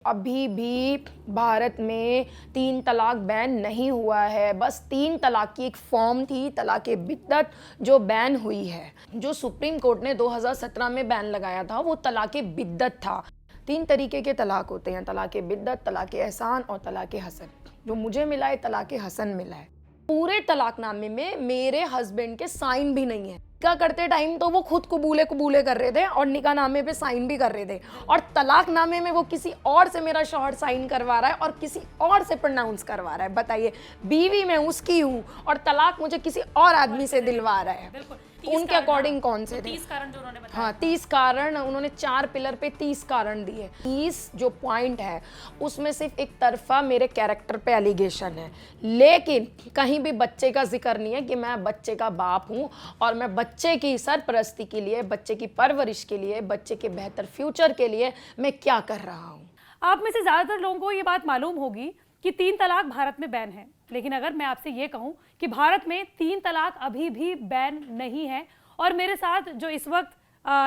अभी भी भारत में 3 तलाक बैन नहीं हुआ है। बस 3 तलाक की एक फॉर्म थी, तलाक़े बिद्दत, जो बैन हुई है। जो सुप्रीम कोर्ट ने 2017 में बैन लगाया था वो तलाक़े बिद्दत था। 3 तरीके के तलाक होते हैं, तलाक़े बिद्दत, तलाक़े एहसान और तलाक़े हसन। जो मुझे मिला है तलाक़े हसन मिला है। पूरे तलाकनामे में मेरे हस्बैंड के साइन भी नहीं है। निकाह करते टाइम तो वो खुद कबूले कबूले कर रहे थे और निकाह नामे पे साइन भी कर रहे थे, और तलाकनामे में वो किसी और से मेरा शौहर साइन करवा रहा है और किसी और से प्रोनाउंस करवा रहा है। बताइए, बीवी मैं उसकी हूँ और तलाक मुझे किसी और आदमी से दिलवा रहा है। उनके अकॉर्डिंग कौन से थे? 30 कारण जो उन्होंने बताया। हाँ, 30 कारण उन्होंने 4 पिलर पे 30 कारण दिए। 30 जो पॉइंट है उसमें सिर्फ एक तरफा मेरे कैरेक्टर पे एलिगेशन है, लेकिन कहीं भी बच्चे का जिक्र नहीं है कि मैं बच्चे का बाप हूँ और मैं बच्चे की सरपरस्ती के लिए, बच्चे की परवरिश के लिए, बच्चे के बेहतर फ्यूचर के लिए मैं क्या कर रहा हूँ। आप में से ज़्यादातर लोगों को ये बात मालूम होगी कि 3 तलाक भारत में बैन है, लेकिन अगर मैं आपसे ये कहूँ कि भारत में 3 तलाक अभी भी बैन नहीं है, और मेरे साथ जो इस वक्त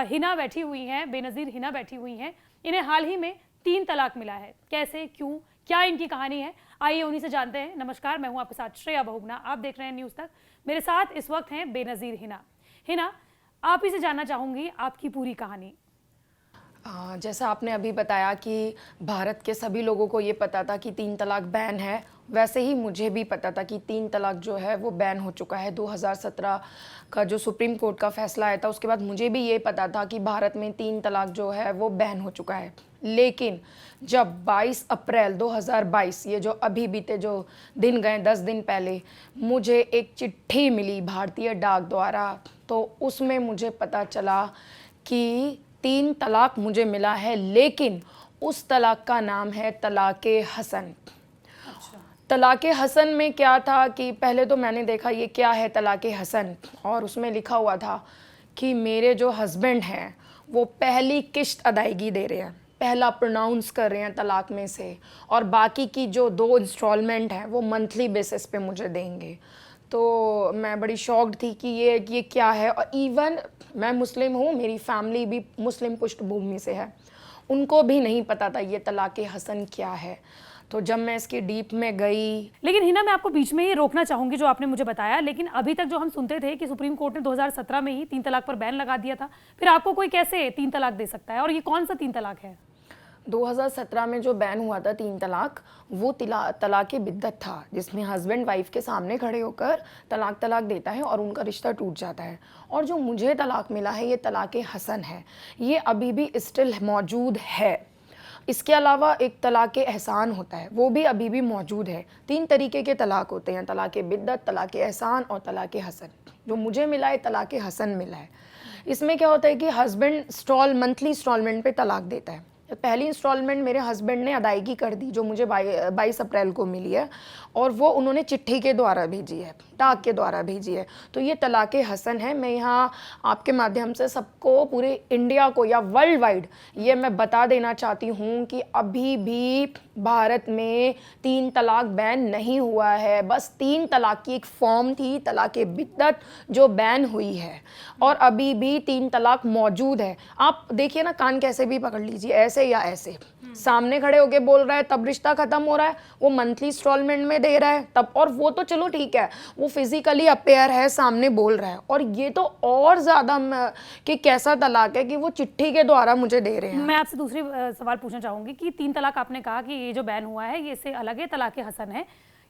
हिना बैठी हुई हैं, बेनज़ीर हिना बैठी हुई हैं, इन्हें हाल ही में 3 तलाक मिला है। कैसे, क्यों, क्या इनकी कहानी है, आइए उन्हीं से जानते हैं। नमस्कार, मैं हूँ आपके साथ श्रेया बहुगुणा, आप देख रहे हैं न्यूज़ तक। मेरे साथ इस वक्त हैं बेनज़ीर हिना। हिना, आप ही से जानना चाहूँगी आपकी पूरी कहानी। जैसा आपने अभी बताया कि भारत के सभी लोगों को ये पता था कि 3 तलाक बैन है, वैसे ही मुझे भी पता था कि 3 तलाक जो है वो बैन हो चुका है। 2017 का जो सुप्रीम कोर्ट का फैसला आया था उसके बाद मुझे भी ये पता था कि भारत में 3 तलाक जो है वो बैन हो चुका है। लेकिन जब 22 अप्रैल 2022, ये जो अभी बीते जो दिन गए 10 दिन पहले, मुझे एक चिट्ठी मिली भारतीय डाक द्वारा, तो उसमें मुझे पता चला कि 3 तलाक मुझे मिला है, लेकिन उस तलाक का नाम है तलाक़े हसन। तलाक़े हसन में क्या था कि पहले तो मैंने देखा ये क्या है तलाक़े हसन, और उसमें लिखा हुआ था कि मेरे जो हस्बैंड हैं वो पहली किश्त अदायगी दे रहे हैं, पहला प्रोनाउंस कर रहे हैं तलाक में से, और बाकी की जो 2 इंस्टॉलमेंट हैं वो मंथली बेसिस पे मुझे देंगे। तो मैं बड़ी शॉक्ड थी कि ये क्या है। और इवन मैं मुस्लिम हूँ, मेरी फैमिली भी मुस्लिम पृष्ठभूमि से है, उनको भी नहीं पता था ये तलाक़े हसन क्या है। तो जब मैं इसकी डीप में गई। लेकिन हिना, मैं आपको बीच में ही रोकना चाहूँगी जो आपने मुझे बताया, लेकिन अभी तक जो हम सुनते थे कि सुप्रीम कोर्ट ने 2017 में ही 3 तलाक पर बैन लगा दिया था, फिर आपको कोई कैसे 3 तलाक दे सकता है, और ये कौन सा 3 तलाक है? 2017 में जो बैन हुआ था 3 तलाक, वो तलाक़े बिद्दत था, जिसमें हस्बैंड वाइफ के सामने खड़े होकर तलाक देता है और उनका रिश्ता टूट जाता है। और जो मुझे तलाक मिला है ये तलाक़े हसन है, ये अभी भी स्टिल मौजूद है। इसके अलावा एक तलाक़े एहसान होता है, वो भी अभी भी मौजूद है। 3 तरीके के तलाक होते हैं, तलाक़े बिद्दत, तलाक़े एहसान और तलाक़े हसन। जो मुझे मिला है तलाक़े हसन मिला है। इसमें क्या होता है कि हस्बैंड मंथली इंस्टॉलमेंट पे तलाक देता है। पहली इंस्टॉलमेंट मेरे हस्बैंड ने अदायगी कर दी, जो मुझे 22 अप्रैल को मिली है, और वो उन्होंने चिट्ठी के द्वारा भेजी है, डाक के द्वारा भेजी है। तो ये तलाक़े हसन है। मैं यहाँ आपके माध्यम से सबको, पूरे इंडिया को या वर्ल्ड वाइड, ये मैं बता देना चाहती हूँ कि अभी भी भारत में 3 तलाक बैन नहीं हुआ है। बस 3 तलाक की एक फॉर्म थी, तलाक़े बिद्दत, जो बैन हुई है, और अभी भी 3 तलाक मौजूद है। आप देखिए ना, कान कैसे भी पकड़ लीजिए, ऐसे या ऐसे, सामने खड़े होके बोल रहा है तब रिश्ता खत्म हो रहा है, वो मंथली इंस्टॉलमेंट में दे रहा है तब, और वो तो चलो ठीक है, वो फिजिकली अपेयर है, सामने बोल रहा है, और ये तो और ज़्यादा कि कैसा तलाक है कि वो चिट्ठी के द्वारा मुझे दे रहे हैं। मैं आपसे दूसरी सवाल पूछना चाहूँगी कि 3 तलाक आपने कहा कि ये जो बैन हुआ है ये इससे अलग है, तलाक़े हसन है।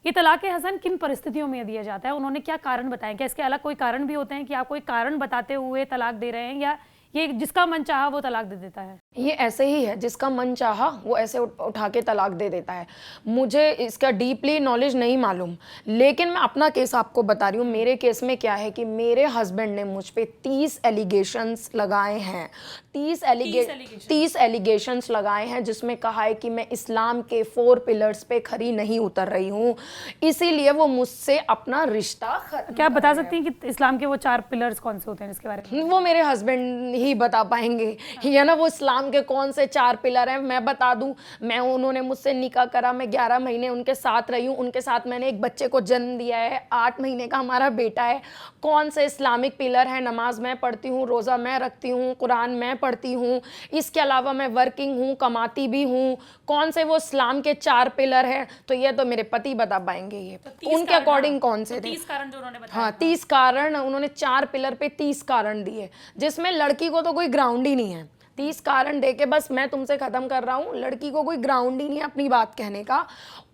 ये तलाक़े हसन किन परिस्थितियों में दिया जाता है, उन्होंने क्या कारण बताए? क्या इसके अलग कोई कारण भी होते हैं कि आप कोई कारण बताते हुए तलाक दे रहे हैं, या ये जिसका मन चाहा वो तलाक दे देता है? ये ऐसे ही है, जिसका मन चाहा वो ऐसे उठा के तलाक दे देता है। मुझे इसका डीपली नॉलेज नहीं मालूम, लेकिन मैं अपना केस आपको बता रही हूँ। मेरे केस में क्या है कि मेरे हस्बैंड ने मुझ पे 30 एलिगेशंस लगाए हैं। 30 एलिगेशंस लगाए हैं, जिसमें कहा है कि मैं इस्लाम के 4 पिलर्स पे खरी नहीं उतर रही हूँ, इसीलिए वो मुझसे अपना रिश्ता क्या आप बता सकती हैं कि इस्लाम के वो 4 पिलर्स कौन से होते हैं इसके बारे में? वो मेरे हस्बैंड ही बता पाएंगे। ये ना वो इस्लाम के कौन से 4 पिलर हैं मैं बता दूं। मैं उन्होंने मुझसे निकाह करा, मैं 11 महीने उनके साथ रही हूँ, उनके साथ मैंने एक बच्चे को जन्म दिया है, 8 महीने का हमारा बेटा है। कौन से इस्लामिक पिलर हैं? नमाज मैं पढ़ती हूँ, रोज़ा मैं रखती हूँ, कुरान मैं पढ़ती हूँ, इसके अलावा मैं वर्किंग हूँ, कमाती भी हूँ। कौन से वो इस्लाम के 4 पिलर हैं? तो ये तो मेरे पति बता पाएंगे। ये उनके अकॉर्डिंग कौन से थे? 30 कारण जो उन्होंने बताया। हाँ, 30 कारण उन्होंने 4 पिलर पे 30 कारण दिए, जिसमें लड़की को तो कोई ग्राउंड ही नहीं है। 30 कारण दे के बस मैं तुमसे खत्म कर रहा हूँ, लड़की को कोई ग्राउंड ही नहीं है अपनी बात कहने का।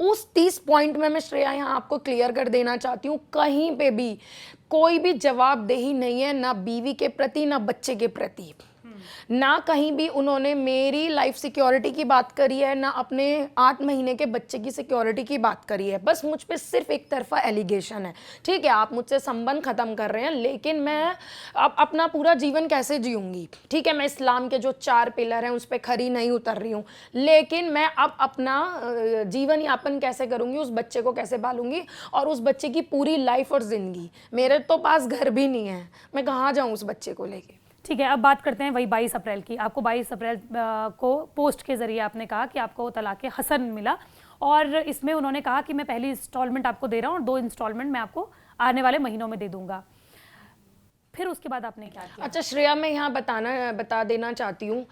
उस 30 पॉइंट में मैं श्रेया यहाँ आपको क्लियर कर देना चाहती हूँ, कहीं पे भी कोई भी जवाबदेही नहीं है, ना बीवी के प्रति ना बच्चे के प्रति। ना कहीं भी उन्होंने मेरी लाइफ सिक्योरिटी की बात करी है, ना अपने 8 महीने के बच्चे की सिक्योरिटी की बात करी है। बस मुझ पे सिर्फ एक तरफा एलिगेशन है। ठीक है, आप मुझसे संबंध खत्म कर रहे हैं, लेकिन मैं अब अपना पूरा जीवन कैसे जीऊंगी? ठीक है, मैं इस्लाम के जो 4 पिलर हैं उस पर खरी नहीं उतर रही हूँ, लेकिन मैं अब अपना जीवन यापन कैसे करूँगी, उस बच्चे को कैसे पालूंगी, और उस बच्चे की पूरी लाइफ और ज़िंदगी। मेरे तो पास घर भी नहीं है, मैं कहाँ जाऊँ उस बच्चे को लेके? ठीक है, अब बात करते हैं वही 22 अप्रैल की। आपको 22 अप्रैल को पोस्ट के जरिए आपने कहा कि आपको तलाक हसन मिला, और इसमें उन्होंने कहा कि मैं पहली इंस्टॉलमेंट आपको दे रहा हूँ और 2 इंस्टॉलमेंट मैं आपको आने वाले महीनों में दे दूंगा। फिर उसके बाद आपने क्या किया? अच्छा श्रेया, मैं यहाँ बता देना चाहती हूँ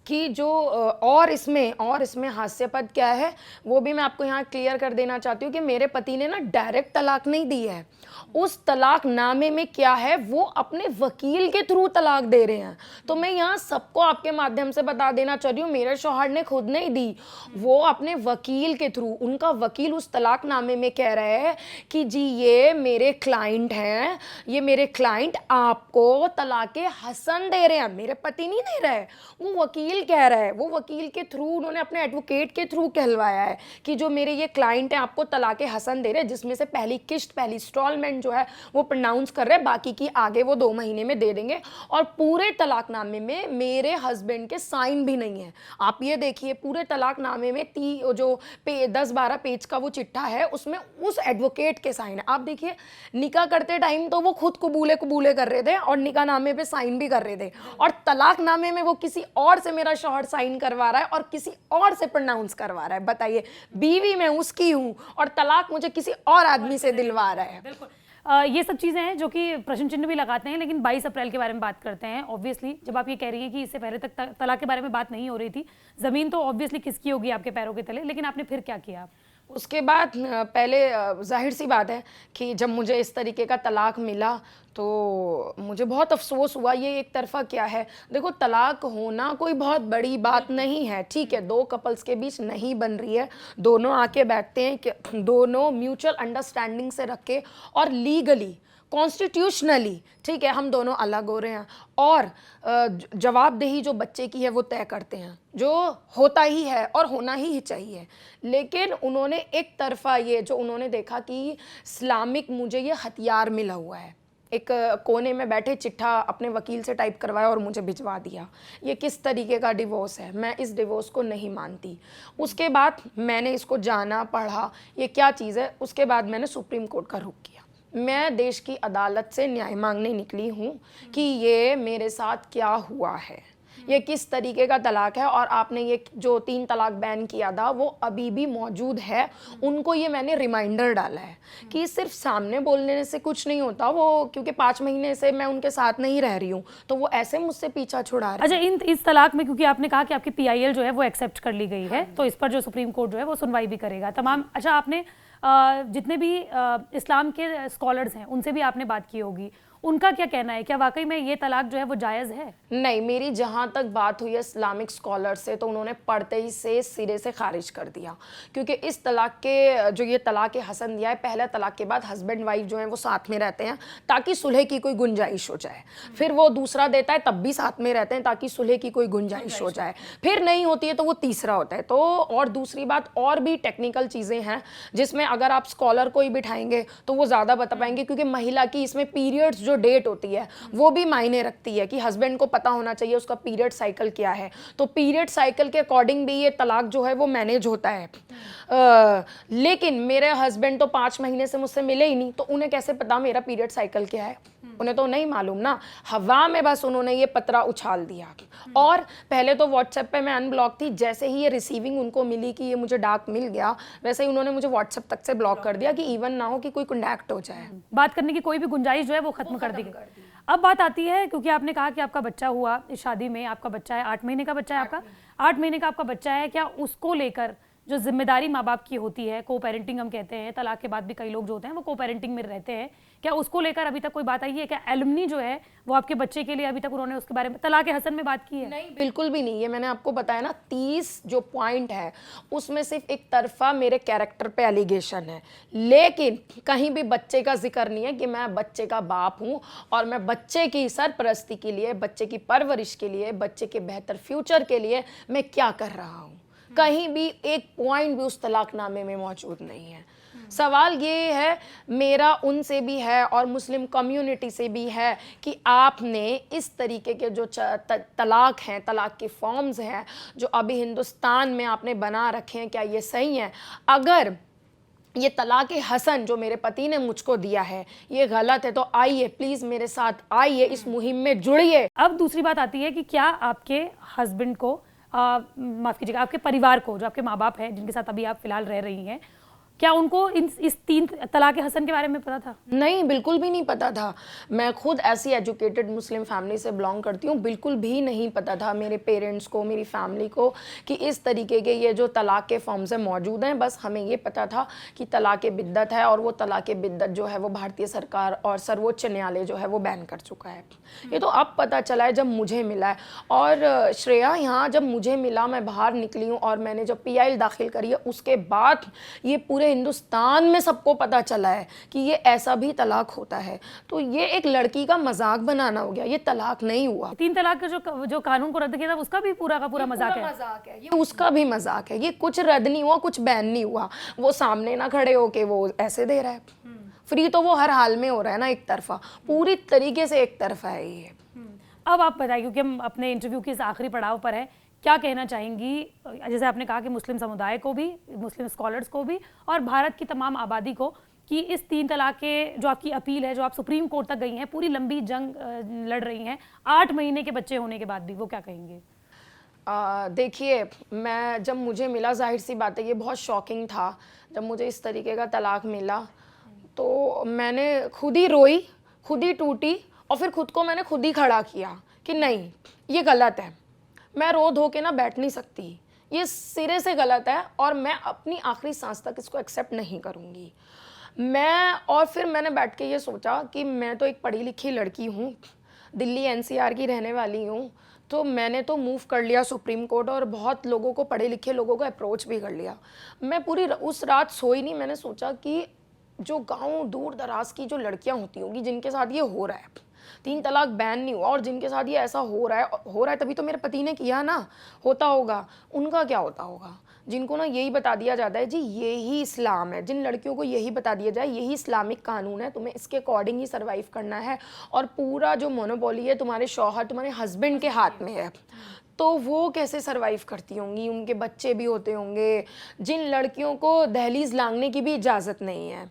कि जो और इसमें हास्यपद क्या है वो भी मैं आपको यहाँ क्लियर कर देना चाहती हूँ कि मेरे पति ने ना डायरेक्ट तलाक नहीं दी है। उस तलाकनामे में क्या है, वो अपने वकील के थ्रू तलाक दे रहे हैं। तो मैं यहाँ सबको आपके माध्यम से बता देना चाह रही हूँ, मेरे शौहर ने खुद नहीं दी, वो अपने वकील के थ्रू, उनका वकील उस तलाकनामे में कह रहा है कि जी ये मेरे क्लाइंट हैं, ये मेरे क्लाइंट आपको तलाक हसन दे रहे हैं, मेरे पति नहीं दे रहे, वो वकील कह रहा है। वो वकील के थ्रू उन्होंने अपने एडवोकेट के थ्रू कहलवाया है कि जो मेरे ये क्लाइंट हैं आपको तलाक हसन दे रहे हैं, जिसमें से पहली किस्त, पहली इंस्टॉलमेंट जो है वो प्रोनाउंस कर रहे हैं, बाकी की आगे वो 2 महीने में दे देंगे। और पूरे तलाकनामे में मेरे हस्बैंड के साइन भी नहीं है। आप ये देखिए, पूरे तलाकनामे में जो 10-12 पेज का वो चिट्ठा है उसमें उस एडवोकेट के साइन है। आप देखिए, निकाह करते टाइम तो वो खुद कबूले कर रहे थे और निकाहनामे पे साइन भी कर रहे थे, और तलाकनामे में वो किसी और से मेरा शौहर साइन करवा रहा है और किसी और से प्रोनाउंस करवा रहा है। बताइए, बीवी मैं उसकी हूँ और तलाक मुझे किसी और आदमी से दिलवा रहा है। बिल्कुल, ये सब चीज़ें हैं जो कि प्रश्न चिन्ह भी लगाते हैं। लेकिन 22 अप्रैल के बारे में बात करते हैं। ऑब्वियसली जब आप ये कह रही हैं कि इससे पहले तक तलाक के बारे में बात नहीं हो रही थी, ज़मीन तो ऑब्वियसली किसकी होगी आपके पैरों के तले, लेकिन आपने फिर क्या किया? उसके बाद पहले जाहिर सी बात है कि जब मुझे इस तरीके का तलाक मिला तो मुझे बहुत अफसोस हुआ। ये एक तरफा क्या है, देखो तलाक होना कोई बहुत बड़ी बात नहीं है। ठीक है, 2 कपल्स के बीच नहीं बन रही है, दोनों आके बैठते हैं कि दोनों म्यूचुअल अंडरस्टैंडिंग से रख के और लीगली कॉन्स्टिट्यूशनली, ठीक है, हम दोनों अलग हो रहे हैं और जवाबदेही जो बच्चे की है वो तय करते हैं, जो होता ही है और होना ही चाहिए। लेकिन उन्होंने एक तरफा ये जो उन्होंने देखा कि इस्लामिक मुझे ये हथियार मिला हुआ है, एक कोने में बैठे चिट्ठा अपने वकील से टाइप करवाया और मुझे भिजवा दिया। ये किस तरीके का डिवोर्स है? मैं इस डिवोर्स को नहीं मानती। उसके बाद मैंने इसको जाना, पढ़ा, ये क्या चीज़ है। उसके बाद मैंने सुप्रीम कोर्ट का रुख किया। मैं देश की अदालत से न्याय मांगने निकली हूँ कि ये मेरे साथ क्या हुआ है, ये किस तरीके का तलाक है, और आपने ये जो 3 तलाक बैन किया था वो अभी भी मौजूद है। उनको ये मैंने रिमाइंडर डाला है कि सिर्फ सामने बोलने से कुछ नहीं होता, वो क्योंकि 5 महीने से मैं उनके साथ नहीं रह रही हूँ तो वो ऐसे मुझसे पीछा छुड़ा रहे। अच्छा, इस तलाक में क्योंकि आपने कहा कि आपकी PIL जो है वो एक्सेप्ट कर ली गई है, तो इस पर जो सुप्रीम कोर्ट जो है वो सुनवाई भी करेगा तमाम। अच्छा, आपने जितने भी इस्लाम के स्कॉलर्स हैं उनसे भी आपने बात की होगी, उनका क्या कहना है? क्या वाकई में ये तलाक जो है वो जायज़ है? नहीं, मेरी जहाँ तक बात हुई है इस्लामिक स्कॉलर से तो उन्होंने पढ़ते ही से सिरे से खारिज कर दिया, क्योंकि इस तलाक के जो ये तलाक हसन दिया है, पहले तलाक के बाद हस्बैंड वाइफ जो हैं वो साथ में रहते हैं ताकि सुलह की कोई गुंजाइश हो जाए, फिर वो दूसरा देता है तब भी साथ में रहते हैं ताकि सुलह की कोई गुंजाइश हो जाए, फिर नहीं होती है तो वो तीसरा होता है। तो और दूसरी बात, और भी टेक्निकल चीज़ें हैं जिसमें अगर आप स्कॉलर को ही बिठाएंगे तो वो ज़्यादा बता पाएंगे, क्योंकि महिला की इसमें पीरियड्स जो डेट होती है वो भी मायने रखती है कि हस्बैंड को पता होना चाहिए उसका पीरियड साइकिल क्या है। तो पीरियड साइकिल के अकॉर्डिंग भी ये तलाक जो है वो मैनेज होता है। लेकिन मेरे हस्बैंड तो 5 महीने से मुझसे मिले ही नहीं, तो उन्हें कैसे पता मेरा पीरियड साइकिल क्या है? उन्हें तो नहीं मालूम ना। हवा में बस उन्होंने ये पतरा उछाल दिया। और पहले तो व्हाट्सएप पे मैं अनब्लॉक थी, जैसे ही ये रिसीविंग उनको मिली कि ये मुझे डाक मिल गया, वैसे ही उन्होंने मुझे व्हाट्सएप तक से ब्लॉक कर दिया कि इवन ना हो कि कोई कॉन्टैक्ट हो जाए। बात करने की कोई भी गुंजाइश जो है वो खत्म कर दी गई। अब बात आती है, क्योंकि आपने कहा कि आपका बच्चा हुआ इस शादी में, आपका बच्चा है 8 महीने का बच्चा है आपका, 8 महीने का आपका बच्चा है, क्या उसको लेकर जो जिम्मेदारी माँ बाप की होती है, को पेरेंटिंग हम कहते हैं, तलाक के बाद भी कई लोग जो होते हैं वो को पेरेंटिंग में रहते हैं, क्या उसको लेकर अभी तक कोई बात आई है? क्या एलुमनी जो है वो आपके बच्चे के लिए अभी तक उन्होंने उसके बारे में तलाक हसन में बात की है? नहीं, बिल्कुल भी नहीं। ये मैंने आपको बताया ना, 30 जो पॉइंट है उसमें सिर्फ एक तरफा मेरे कैरेक्टर पे एलिगेशन है, लेकिन कहीं भी बच्चे का जिक्र नहीं है कि मैं बच्चे का बाप हूँ और मैं बच्चे की सरपरस्ती के लिए, बच्चे की परवरिश के लिए, बच्चे के बेहतर फ्यूचर के लिए मैं क्या कर रहा हूँ। कहीं भी एक पॉइंट भी उस तलाकनामे में मौजूद नहीं है। सवाल ये है, मेरा उनसे भी है और मुस्लिम कम्युनिटी से भी है कि आपने इस तरीके के जो तलाक हैं, तलाक के फॉर्म्स हैं जो अभी हिंदुस्तान में आपने बना रखे हैं, क्या ये सही है? अगर ये तलाक हसन जो मेरे पति ने मुझको दिया है ये गलत है, तो आइए प्लीज़ मेरे साथ आइए, इस मुहिम में जुड़िए। अब दूसरी बात आती है कि क्या आपके हस्बैंड को, माफ़ कीजिएगा, आपके परिवार को, जो आपके माँ बाप हैं जिनके साथ अभी आप फिलहाल रह रही हैं, क्या उनको इस 3 तलाक हसन के बारे में पता था? नहीं, बिल्कुल भी नहीं पता था। मैं खुद ऐसी एजुकेटेड मुस्लिम फैमिली से बिलोंग करती हूँ, बिल्कुल भी नहीं पता था मेरे पेरेंट्स को, मेरी फैमिली को कि इस तरीके के ये जो तलाक के फॉर्म्स हैं मौजूद हैं। बस हमें ये पता था कि तलाक बिद्दत है और वो तलाक बिद्दत जो है वो भारतीय सरकार और सर्वोच्च न्यायालय जो है वो बैन कर चुका है। ये तो अब पता चला है जब मुझे मिला है। और श्रेया, यहाँ जब मुझे मिला, मैं बाहर निकली हूँ और मैंने जब PIL दाखिल करी है, उसके बाद ये पूरे हिंदुस्तान में सबको पता चला है कि ये ऐसा भी तलाक होता है। तो ये एक लड़की का मजाक बनाना हो गया, ये तलाक नहीं हुआ। 3 तलाक का जो कानून को रद्द किया था उसका भी पूरा का पूरा मजाक है। ये उसका भी मजाक है। ये कुछ रद्द नहीं हुआ, कुछ बैन नहीं हुआ। वो सामने ना खड़े होके वो ऐसे दे रहा है। फ्री तो वो हर हाल में हो रहा है ना, एक तरफा, पूरी तरीके से एक तरफा है ये। अब आप बताइए, क्योंकि हम अपने इंटरव्यू के इस आखिरी पड़ाव पर है, क्या कहना चाहेंगी, जैसे आपने कहा कि मुस्लिम समुदाय को भी, मुस्लिम स्कॉलर्स को भी और भारत की तमाम आबादी को, कि इस 3 तलाक के जो आपकी अपील है, जो आप सुप्रीम कोर्ट तक गई हैं, पूरी लंबी जंग लड़ रही हैं 8 महीने के बच्चे होने के बाद भी, वो क्या कहेंगे? देखिए, मैं जब मुझे मिला, जाहिर सी बात है ये बहुत शॉकिंग था। जब मुझे इस तरीके का तलाक मिला तो मैंने खुद ही रोई, खुद ही टूटी और फिर खुद को मैंने खुद ही खड़ा किया कि नहीं, ये गलत है। मैं रो धो के ना बैठ नहीं सकती, ये सिरे से गलत है और मैं अपनी आखिरी सांस तक इसको एक्सेप्ट नहीं करूँगी। और फिर मैंने बैठ के ये सोचा कि मैं तो एक पढ़ी लिखी लड़की हूँ, दिल्ली NCR की रहने वाली हूँ, तो मैंने तो मूव कर लिया सुप्रीम कोर्ट और बहुत लोगों को, पढ़े लिखे लोगों को अप्रोच भी कर लिया। मैं पूरी उस रात सोई नहीं। मैंने सोचा कि जो गाँव दूर दराज की जो लड़कियाँ होती होंगी जिनके साथ ये हो रहा है, 3 तलाक बैन नहीं हुआ और जिनके साथ ये ऐसा हो रहा है तभी तो मेरे पति ने किया ना, होता होगा, उनका क्या होता होगा? जिनको ना यही बता दिया जाता है जी यही इस्लाम है, जिन लड़कियों को यही बता दिया जाए यही इस्लामिक कानून है, तुम्हें इसके अकॉर्डिंग ही सर्वाइव करना है और पूरा जो मोनोपोली है तुम्हारे शौहर, तुम्हारे हस्बैंड के हाथ में है, तो वो कैसे सर्वाइव करती होंगी? उनके बच्चे भी होते होंगे। जिन लड़कियों को दहलीज लांघने की भी इजाज़त नहीं है,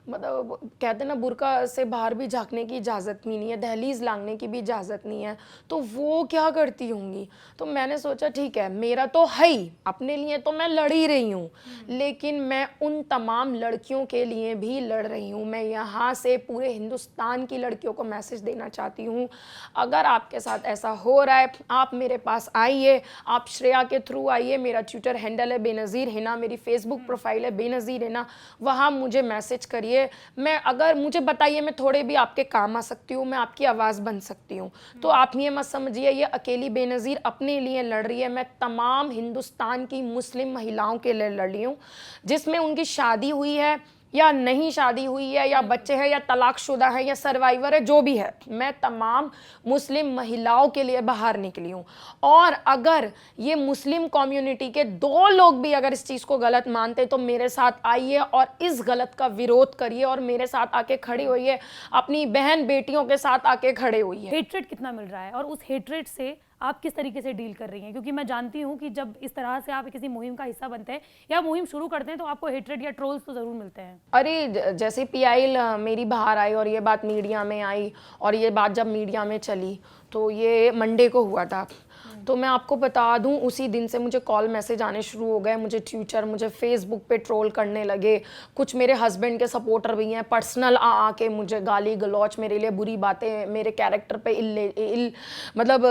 मतलब कहते हैं ना, बुर्का से बाहर भी झांकने की इजाज़त भी नहीं है, दहलीज लांघने की भी इजाज़त नहीं है, तो वो क्या करती होंगी? तो मैंने सोचा ठीक है, मेरा तो है ही, अपने लिए तो मैं लड़ ही रही हूँ, लेकिन मैं उन तमाम लड़कियों के लिए भी लड़ रही हूँ। मैं यहाँ से पूरे हिंदुस्तान की लड़कियों को मैसेज देना चाहती हूँ, अगर आपके साथ ऐसा हो रहा है, आप मेरे पास आइए, आप श्रेया के थ्रू आइए। मेरा ट्विटर हैंडल है बेनज़ीर हिना, मेरी फेसबुक प्रोफाइल है बेनज़ीर हिना, वहाँ मुझे मैसेज करिए। मैं, अगर मुझे बताइए, मैं थोड़े भी आपके काम आ सकती हूँ, मैं आपकी आवाज़ बन सकती हूँ। तो आप ये मत समझिए ये अकेली बेनज़ीर अपने लिए लड़ रही है, मैं तमाम हिंदुस्तान की मुस्लिम महिलाओं के लिए लड़ रही हूँ, जिसमें उनकी शादी हुई है या नहीं शादी हुई है, या बच्चे हैं या तलाकशुदा है या सर्वाइवर है, जो भी है, मैं तमाम मुस्लिम महिलाओं के लिए बाहर निकली हूँ। और अगर ये मुस्लिम कम्युनिटी के 2 लोग भी अगर इस चीज़ को गलत मानते तो मेरे साथ आइए और इस गलत का विरोध करिए और मेरे साथ आके खड़ी होइए, अपनी बहन बेटियों के साथ आके खड़े होइए। हेट्रेड कितना मिल रहा है और उस हेट्रेड से आप किस तरीके से डील कर रही हैं? क्योंकि मैं जानती हूँ कि जब इस तरह से आप किसी मुहिम का हिस्सा बनते हैं या मुहिम शुरू करते हैं तो आपको हेट्रेड या ट्रोल्स तो ज़रूर मिलते हैं। अरे जैसे पीआईएल मेरी बाहर आई और ये बात मीडिया में आई, और ये बात जब मीडिया में चली तो ये मंडे को हुआ था, तो मैं आपको बता दूं उसी दिन से मुझे कॉल मैसेज आने शुरू हो गए, मुझे ट्विटर, मुझे फेसबुक पे ट्रोल करने लगे। कुछ मेरे हस्बैंड के सपोर्टर भी हैं, पर्सनल आके मुझे गाली गलौच, मेरे लिए बुरी बातें, मेरे कैरेक्टर पे मतलब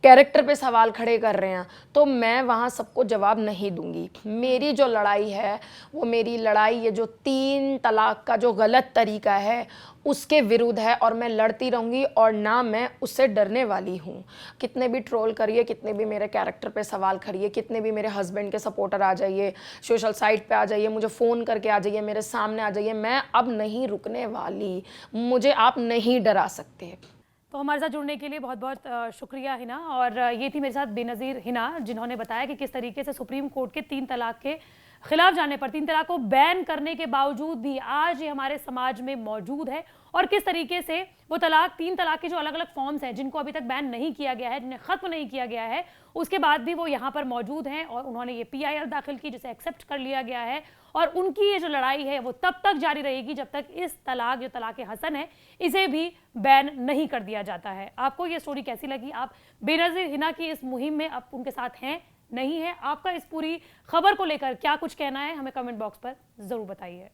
कैरेक्टर पे सवाल खड़े कर रहे हैं। तो मैं वहाँ सबको जवाब नहीं दूंगी। मेरी जो लड़ाई है वो मेरी लड़ाई ये जो 3 तलाक का जो गलत तरीका है उसके विरुद्ध है, और मैं लड़ती रहूँगी, और ना मैं उससे डरने वाली हूँ। कितने भी ट्रोल करिए, कितने भी मेरे कैरेक्टर पे सवाल करिए, कितने भी मेरे हस्बैंड के सपोर्टर आ जाइए, सोशल साइट पे आ जाइए, मुझे फ़ोन करके आ जाइए, मेरे सामने आ जाइए, मैं अब नहीं रुकने वाली। मुझे आप नहीं डरा सकते। तो हमारे साथ जुड़ने के लिए बहुत बहुत शुक्रिया हिना। और ये थी मेरे साथ बेनज़ीर हिना, जिन्होंने बताया कि किस तरीके से सुप्रीम कोर्ट के 3 तलाक के खिलाफ जाने पर, 3 तलाक को बैन करने के बावजूद भी आज ये हमारे समाज में मौजूद है, और किस तरीके से वो तलाक, 3 तलाक के जो अलग अलग फॉर्म्स हैं जिनको अभी तक बैन नहीं किया गया है, जिन्हें ख़त्म नहीं किया गया है, उसके बाद भी वो यहाँ पर मौजूद हैं। और उन्होंने ये पीआईएल दाखिल की जिसे एक्सेप्ट कर लिया गया है, और उनकी ये जो लड़ाई है वो तब तक जारी रहेगी जब तक इस तलाक, जो तलाक हसन है, इसे भी बैन नहीं कर दिया जाता है। आपको ये स्टोरी कैसी लगी? आप बेनज़ीर हिना की इस मुहिम में आप उनके साथ हैं, नहीं है? आपका इस पूरी खबर को लेकर क्या कुछ कहना है, हमें कमेंट बॉक्स पर ज़रूर बताइए।